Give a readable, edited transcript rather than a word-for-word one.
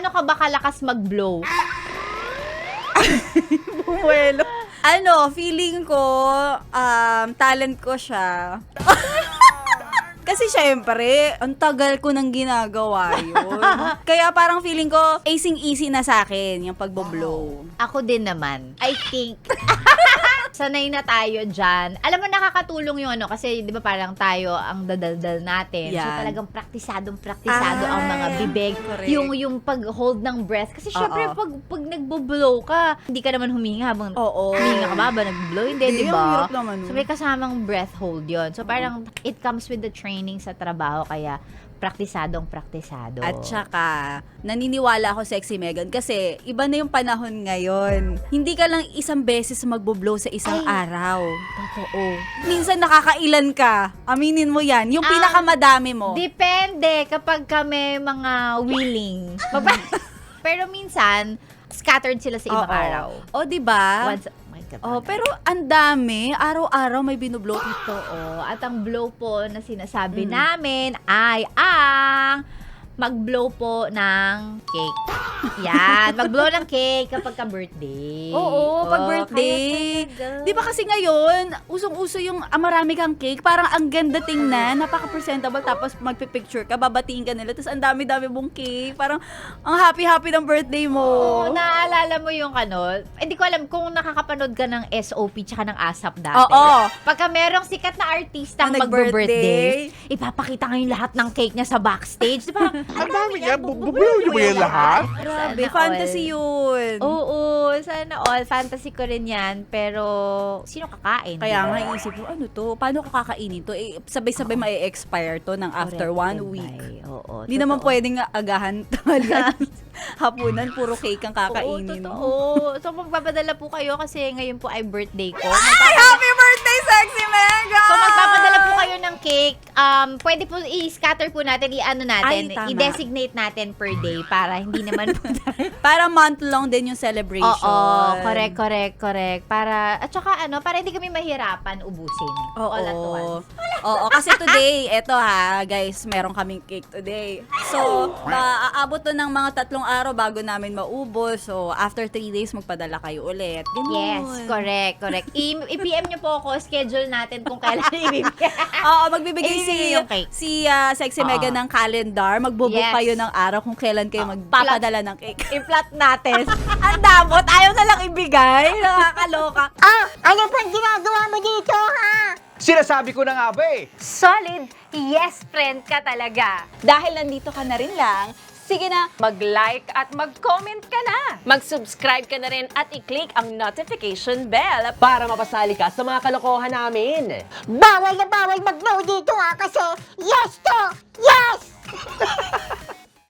gaano ka ba kalakas mag-blow? Bumuelo. Feeling ko, talent ko siya. Kasi syempre, ang tagal ko nang ginagawa yun. Kaya parang feeling ko, acing-easy na sa akin yung pagbo-blow. Ako din naman. I think, sanay na tayo dyan. Alam mo, nakakatulong yung kasi di ba parang tayo ang dadaldal natin. So Yan. talagang praktisado ang mga bibig. Correct. Yung pag-hold ng breath. Kasi syempre, pag nagbo-blow ka, hindi ka naman huminga habang huminga ka ba nagbo-blow? Hindi, di Ang ba? hirap naman. So may kasamang breath hold yon. So parang it comes with the training sa trabaho, kaya praktisado. At saka, naniniwala ako, Sexy Megan, kasi iba na yung panahon ngayon. Hindi ka lang isang beses magbo-blow sa isang araw. Totoo. Minsan nakakailan ka. Aminin mo yan. Yung pinakamadami mo. Depende kapag kami mga willing. Pero minsan, scattered sila sa ibang araw. O, diba? Once, oh my God, Pero ang dami. Araw-araw may binublow. totoo. At ang blow po na sinasabi namin ay ang mag-blow po ng cake. Yan. Mag-blow ng cake kapag ka-birthday. Oo, pag birthday. Di ba kasi ngayon, usong-uso yung marami kang cake, parang ang ganda tingnan, napaka-presentable, tapos magpipicture ka, babatiin ka nila, tapos ang dami-dami mong cake, parang ang happy-happy ng birthday mo. Oo, naalala mo yung hindi ko alam kung nakakapanood ka ng SOP tsaka ng ASAP dati. Oo. Pagka merong sikat na artista ang Na mag-birthday, ipapakita ngayon lahat ng cake niya sa backstage. Di ba? Ang dami niya, bublow niyo ba yan lahat? Grabe, Sana fantasy yun. Oo, sana all. Fantasy ko rin yan. Pero, sino kakain? Kaya diba? nga iisip ko, ano to? Paano ko kakainin to? Sabay-sabay ma-expire to ng after 1 week. Oo, Hindi naman pwedeng agahan tanghalian. Hapunan, puro cake ang kakainin. Oo, totoo. So, magpapadala po kayo kasi ngayon po ay birthday ko. Ay, happy birthday, Sexy Mega! So, magpapadala po kayo ng cake. Pwede po i-scatter po natin, i-ano natin, Ay, tama. i-designate natin per day para hindi naman po Para month long din yung celebration. Oo, correct. Para, at saka para hindi kami mahirapan ubusin. Oo. All at once. Oo, kasi today, eto guys, meron kaming cake today. So, maaabot to ng mga 3 araw bago namin maubos. So, after 3 days, magpadala kayo ulit. Ganun. Yes, correct. I-PM nyo po ako, schedule natin kung kailan ibibigay. Oo, magbibigay Ibibigay yung cake. si Sexy Mega ng calendar. Magbubook Yes. kayo ng araw kung kailan kayo magpapadala ng cake. I-plot natin. Ang damot, ayaw na lang ibigay. Nakakaloka. Ano pang ginagawa mo dito, ha? Sinasabi ko na nga ba eh. Solid yes friend ka talaga. Dahil nandito ka na rin lang, sige na, mag-like at mag-comment ka na. Mag-subscribe ka na rin at i-click ang notification bell para mapasali ka sa mga kalokohan namin. Bawal na bawal mag-blow dito, ha? Kasi